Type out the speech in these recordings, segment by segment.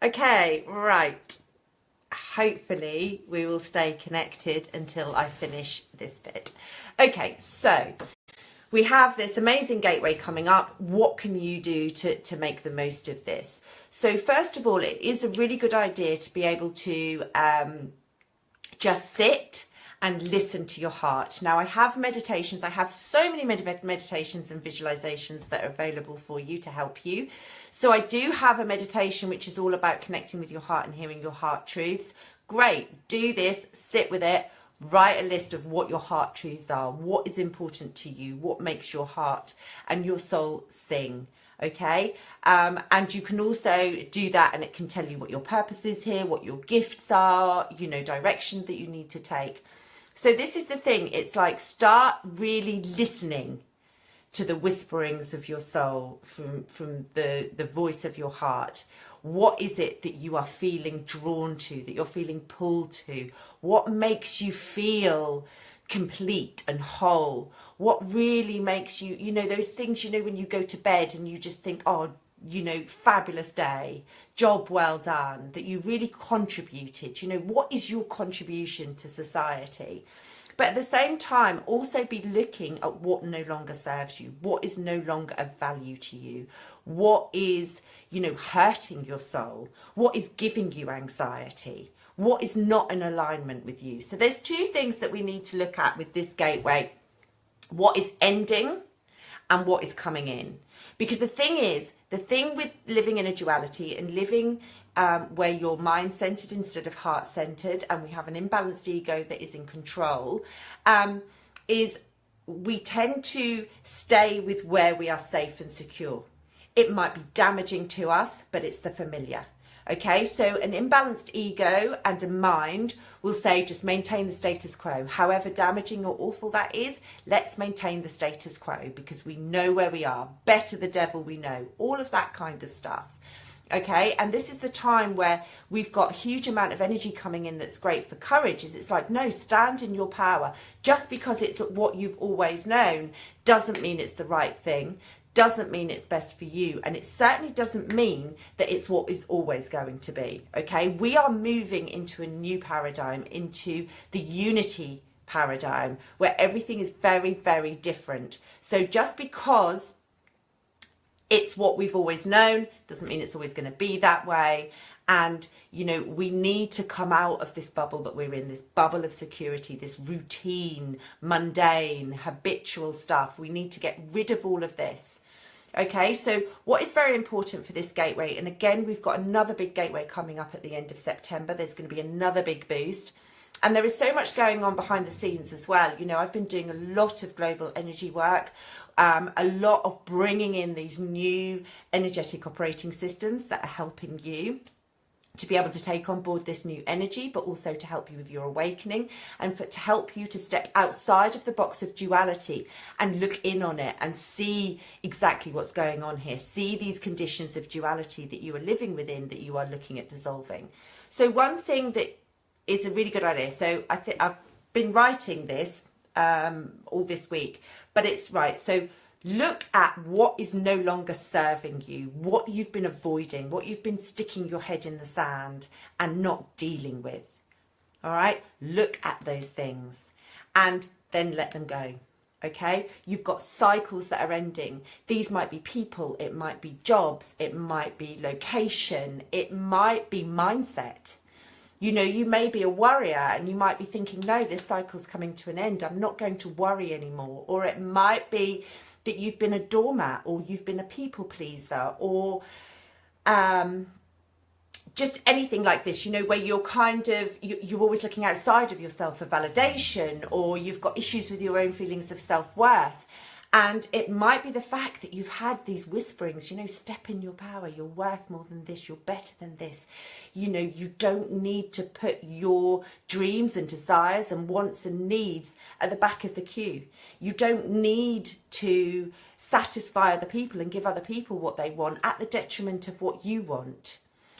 Okay, right. Hopefully we will stay connected until I finish this bit. Okay, so we have this amazing gateway coming up. What can you do to make the most of this? So first of all, it is a really good idea to be able to just sit and listen to your heart. Now I have meditations. I have so many meditations and visualizations that are available for you to help you. So I do have a meditation which is all about connecting with your heart and hearing your heart truths. Great, do this, sit with it, write a list of what your heart truths are, what is important to you, what makes your heart and your soul sing. Okay, and you can also do that and it can tell you what your purpose is here, what your gifts are, you know, direction that you need to take. So this is the thing, it's like start really listening to the whisperings of your soul from the voice of your heart. What is it that you are feeling drawn to, that you're feeling pulled to? What makes you feel complete and whole? What really makes you, you know, those things, you know, when you go to bed and you just think, oh, you know, fabulous day, job well done, that you really contributed, you know, what is your contribution to society? But at the same time, also be looking at what no longer serves you, what is no longer of value to you, what is, you know, hurting your soul, what is giving you anxiety, what is not in alignment with you. So there's two things that we need to look at with this gateway: what is ending and what is coming in. Because the thing is, the thing with living in a duality and living where you're mind-centered instead of heart-centered, and we have an imbalanced ego that is in control, is we tend to stay with where we are safe and secure. It might be damaging to us, but it's the familiar. Okay, so an imbalanced ego and a mind will say just maintain the status quo. However damaging or awful that is, let's maintain the status quo because we know where we are. Better the devil we know. All of that kind of stuff. Okay, and this is the time where we've got a huge amount of energy coming in that's great for courage. Is it's like, no, stand in your power. Just because it's what you've always known doesn't mean it's the right thing. Doesn't mean it's best for you, and it certainly doesn't mean that it's what is always going to be. Okay, we are moving into a new paradigm, into the unity paradigm, where everything is very, very different. So just because it's what we've always known doesn't mean it's always going to be that way. And, you know, we need to come out of this bubble that we're in, this bubble of security, this routine, mundane, habitual stuff. We need to get rid of all of this. Okay, so what is very important for this gateway, and again, we've got another big gateway coming up at the end of September. There's going to be another big boost. And there is so much going on behind the scenes as well. You know, I've been doing a lot of global energy work, a lot of bringing in these new energetic operating systems that are helping you to be able to take on board this new energy, but also to help you with your awakening and to help you to step outside of the box of duality and look in on it and see exactly what's going on here. See these conditions of duality that you are living within, that you are looking at dissolving. So one thing that is a really good idea. So I think I've been writing this all this week, but it's right. So look at what is no longer serving you, what you've been avoiding, what you've been sticking your head in the sand and not dealing with. All right, look at those things and then let them go. Okay, you've got cycles that are ending. These might be people, it might be jobs, it might be location, it might be mindset. You know, you may be a worrier and you might be thinking, no, this cycle's coming to an end. I'm not going to worry anymore. Or it might be that you've been a doormat, or you've been a people pleaser, or just anything like this, you know, where you're kind of, you're always looking outside of yourself for validation, or you've got issues with your own feelings of self-worth. And it might be the fact that you've had these whisperings, you know, step in your power, you're worth more than this, you're better than this. You know, you don't need to put your dreams and desires and wants and needs at the back of the queue. You don't need to satisfy other people and give other people what they want at the detriment of what you want.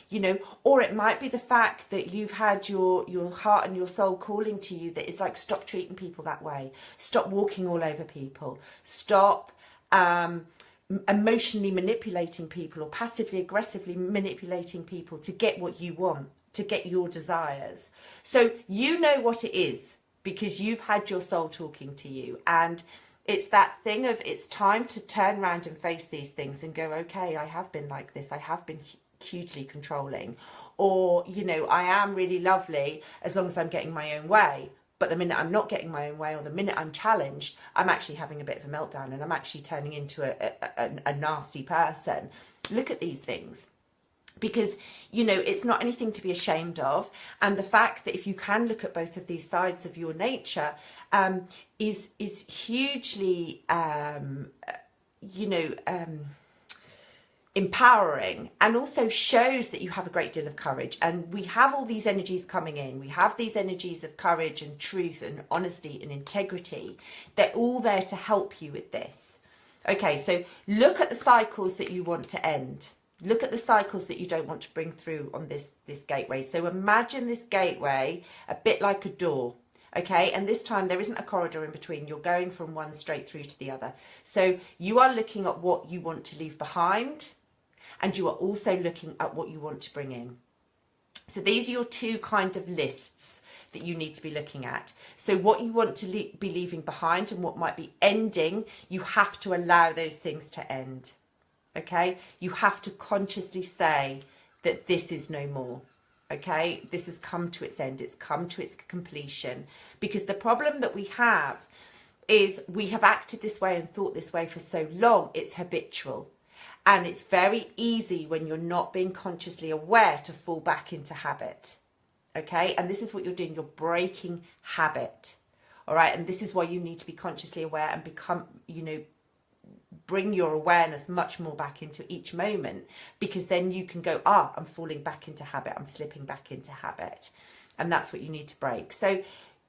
You know, or it might be the fact that you've had your heart and your soul calling to you that is like, stop treating people that way. Stop walking all over people. Stop emotionally manipulating people or passively aggressively manipulating people to get what you want, to get your desires. So you know what it is because you've had your soul talking to you, and it's that thing of it's time to turn around and face these things and go, okay, I have been like this, I have been hugely controlling, or you know, I am really lovely as long as I'm getting my own way. But the minute I'm not getting my own way, or the minute I'm challenged, I'm actually having a bit of a meltdown and I'm actually turning into a nasty person. Look at these things, because, you know, it's not anything to be ashamed of. And the fact that if you can look at both of these sides of your nature is hugely, empowering, and also shows that you have a great deal of courage. And we have all these energies coming in. We have these energies of courage and truth and honesty and integrity. They're all there to help you with this. Okay, so look at the cycles that you want to end. Look at the cycles that you don't want to bring through on this gateway. So imagine this gateway a bit like a door. Okay, and this time there isn't a corridor in between. You're going from one straight through to the other. So you are looking at what you want to leave behind, and you are also looking at what you want to bring in. So these are your two kind of lists that you need to be looking at. So what you want to be leaving behind and what might be ending, you have to allow those things to end. Okay, you have to consciously say that this is no more. Okay, this has come to its end, it's come to its completion. Because the problem that we have is we have acted this way and thought this way for so long, it's habitual. And it's very easy when you're not being consciously aware to fall back into habit. Okay, and this is what you're doing, you're breaking habit. All right, and this is why you need to be consciously aware and become, you know, bring your awareness much more back into each moment, because then you can go, I'm falling back into habit, I'm slipping back into habit. And that's what you need to break. So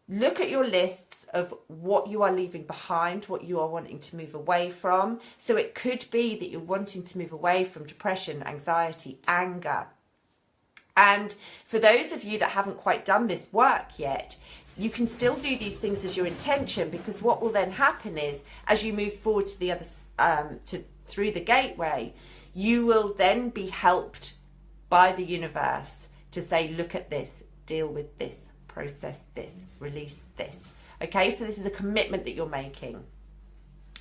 look at your lists of what you are leaving behind, what you are wanting to move away from. So it could be that you're wanting to move away from depression, anxiety, anger. And for those of you that haven't quite done this work yet, you can still do these things as your intention, because what will then happen is, as you move forward to the other through the gateway, you will then be helped by the universe to say, look at this, deal with this, process this, release this. Okay, so this is a commitment that you're making.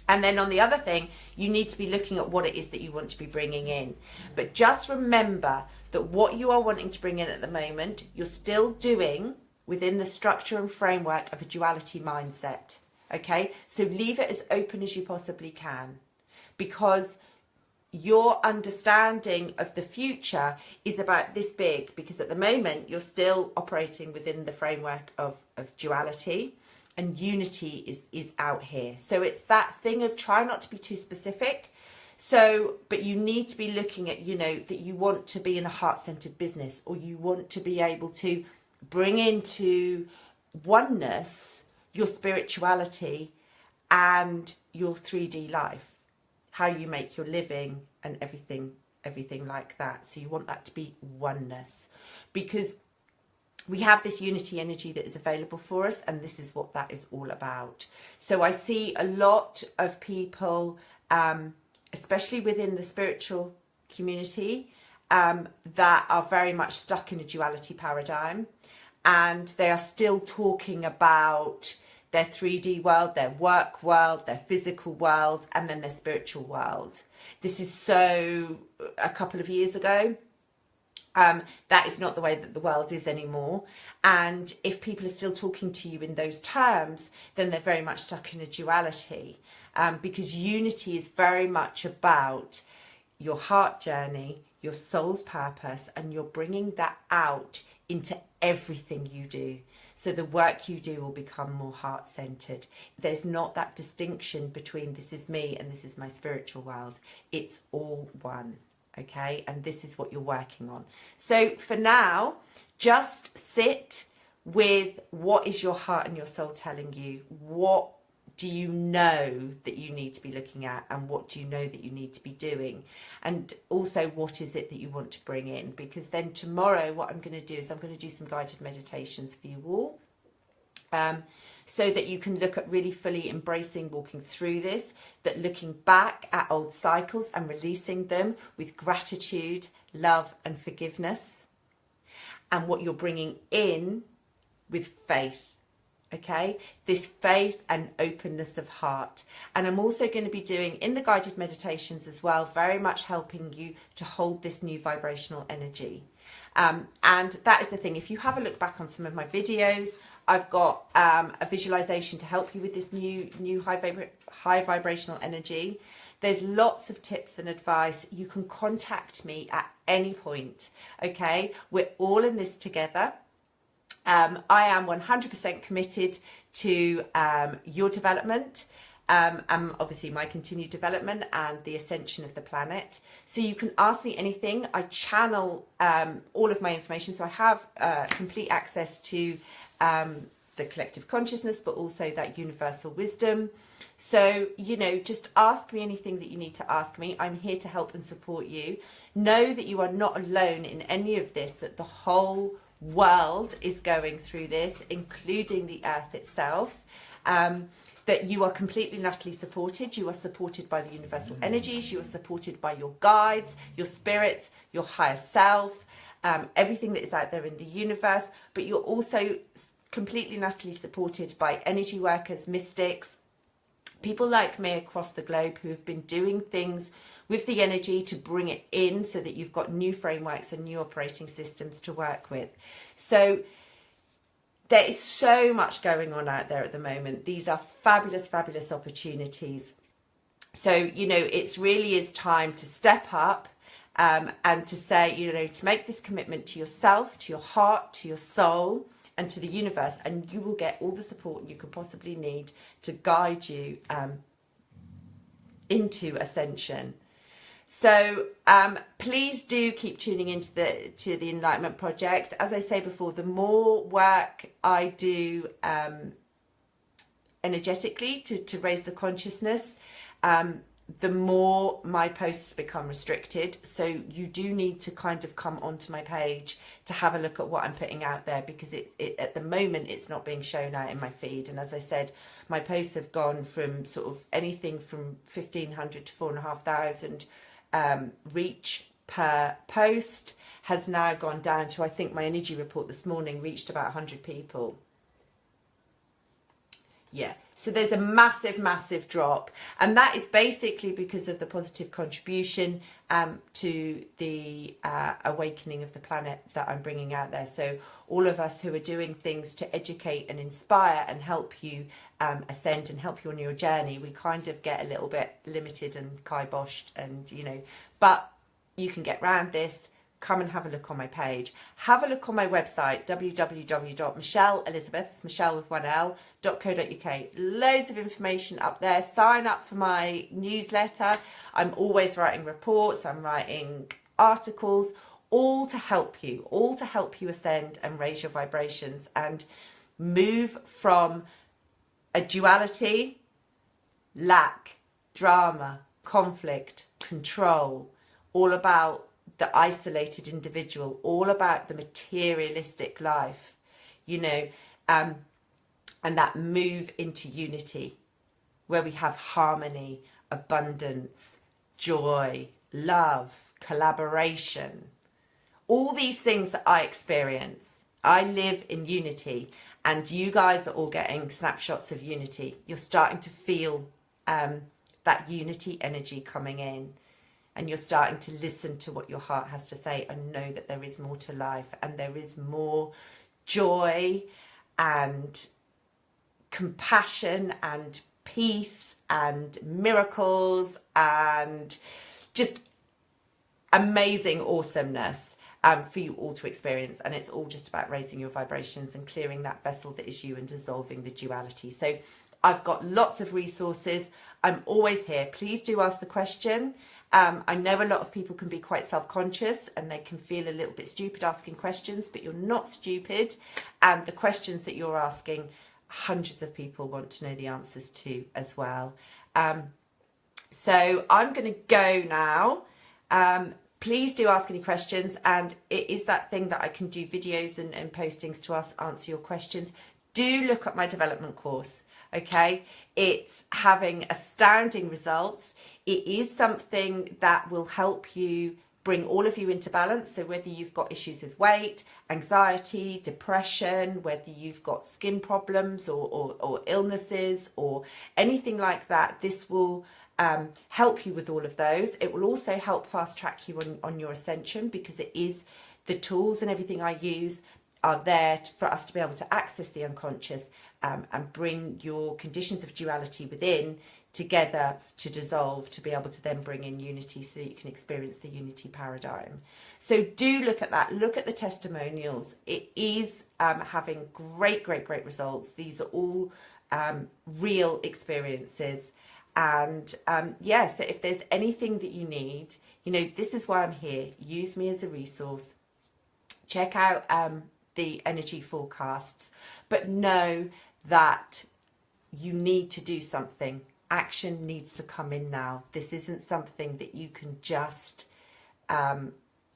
And then on the other thing, you need to be looking at what it is that you want to be bringing in. But just remember that what you are wanting to bring in at the moment, you're still doing within the structure and framework of a duality mindset. Okay, so leave it as open as you possibly can, because your understanding of the future is about this big, because at the moment you're still operating within the framework of duality, and unity is out here. So it's that thing of try not to be too specific. So, but you need to be looking at, you know, that you want to be in a heart-centered business, or you want to be able to bring into oneness your spirituality and your 3D life, how you make your living and everything like that. So you want that to be oneness, because we have this unity energy that is available for us, and this is what that is all about. So I see a lot of people, especially within the spiritual community, that are very much stuck in a duality paradigm, and they are still talking about their 3D world, their work world, their physical world, and then their spiritual world. This is so a couple of years ago. That is not the way that the world is anymore. And if people are still talking to you in those terms, then they're very much stuck in a duality, because unity is very much about your heart journey, your soul's purpose, and you're bringing that out into everything you do. So the work you do will become more heart-centered. There's not that distinction between this is me and this is my spiritual world. It's all one, okay? And this is what you're working on. So for now, just sit with what is your heart and your soul telling you. What do you know that you need to be looking at, and what do you know that you need to be doing? And also, what is it that you want to bring in? Because then tomorrow what I'm going to do is I'm going to do some guided meditations for you all, so that you can look at really fully embracing walking through this, that looking back at old cycles and releasing them with gratitude, love and forgiveness, and what you're bringing in with faith. Okay, this faith and openness of heart. And I'm also going to be doing in the guided meditations as well, very much helping you to hold this new vibrational energy. And that is the thing. If you have a look back on some of my videos, I've got a visualization to help you with this new high vibrational energy. There's lots of tips and advice. You can contact me at any point. Okay, we're all in this together. I am 100% committed to your development and obviously my continued development and the ascension of the planet. So you can ask me anything. I channel all of my information. So I have complete access to the collective consciousness, but also that universal wisdom. So, you know, just ask me anything that you need to ask me. I'm here to help and support you. Know that you are not alone in any of this, that the whole world is going through this, including the earth itself, that you are completely and utterly supported. You are supported by the universal energies, you are supported by your guides, your spirits, your higher self, everything that is out there in the universe, but you're also completely and utterly supported by energy workers, mystics, people like me across the globe who have been doing things with the energy to bring it in so that you've got new frameworks and new operating systems to work with. So there is so much going on out there at the moment. These are fabulous, fabulous opportunities. So, you know, it's really is time to step up and to say, you know, to make this commitment to yourself, to your heart, to your soul, and to the universe, and you will get all the support you could possibly need to guide you into ascension. So please do keep tuning into the Enlightenment Project. As I say before, the more work I do energetically to raise the consciousnness, the more my posts become restricted. So you do need to kind of come onto my page to have a look at what I'm putting out there, because at the moment it's not being shown out in my feed. And as I said, my posts have gone from sort of anything from 1,500 to 4,500 reach per post, has now gone down to, I think my energy report this morning reached about 100 people. Yeah, so there's a massive, massive drop, and that is basically because of the positive contribution to the awakening of the planet that I'm bringing out there. So all of us who are doing things to educate and inspire and help you ascend and help you on your journey, we kind of get a little bit limited and kiboshed, and you know, but you can get around this. Come and have a look on my page. Have a look on my website, www.michelleelizabeth, Michelle with one L.co.uk. Loads of information up there. Sign up for my newsletter. I'm always writing reports. I'm writing articles, all to help you ascend and raise your vibrations and move from a duality, lack, drama, conflict, control, all about the isolated individual, all about the materialistic life, you know, and that move into unity where we have harmony, abundance, joy, love, collaboration, all these things that I experience. I live in unity, and you guys are all getting snapshots of unity. You're starting to feel that unity energy coming in. And you're starting to listen to what your heart has to say and know that there is more to life, and there is more joy and compassion and peace and miracles and just amazing awesomeness for you all to experience. And it's all just about raising your vibrations and clearing that vessel that is you and dissolving the duality. So I've got lots of resources. I'm always here. Please do ask the question. I know a lot of people can be quite self-conscious and they can feel a little bit stupid asking questions, but you're not stupid. And the questions that you're asking, hundreds of people want to know the answers to as well. So I'm going to go now. Please do ask any questions, and it is that thing that I can do videos and postings to answer your questions. do look at my development course. Okay, it's having astounding results. It is something that will help you bring all of you into balance. So whether you've got issues with weight, anxiety, depression, whether you've got skin problems or illnesses or anything like that, this will help you with all of those. It will also help fast track you on your ascension, because it is the tools and everything I use are there for us to be able to access the unconscious and bring your conditions of duality within together to dissolve, to be able to then bring in unity so that you can experience the unity paradigm. So do look at that. Look at the testimonials. It is having great results. These are all real experiences. And yeah, so if there's anything that you need, you know, this is why I'm here. Use me as a resource. Check out the energy forecasts, but know that you need to do something. Action needs to come in now. This isn't something that you can just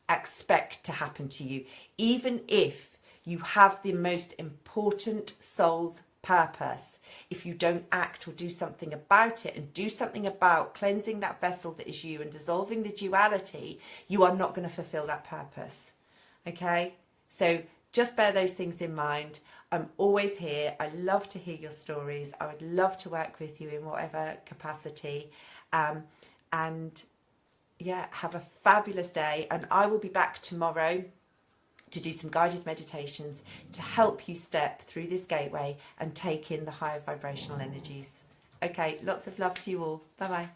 expect to happen to you. Even if you have the most important soul's purpose, if you don't act or do something about it and do something about cleansing that vessel that is you and dissolving the duality, you are not going to fulfill that purpose. Okay, so just bear those things in mind. I'm always here. I love to hear your stories. I would love to work with you in whatever capacity. And yeah, have a fabulous day. And I will be back tomorrow to do some guided meditations to help you step through this gateway and take in the higher vibrational energies. Okay, lots of love to you all. Bye-bye.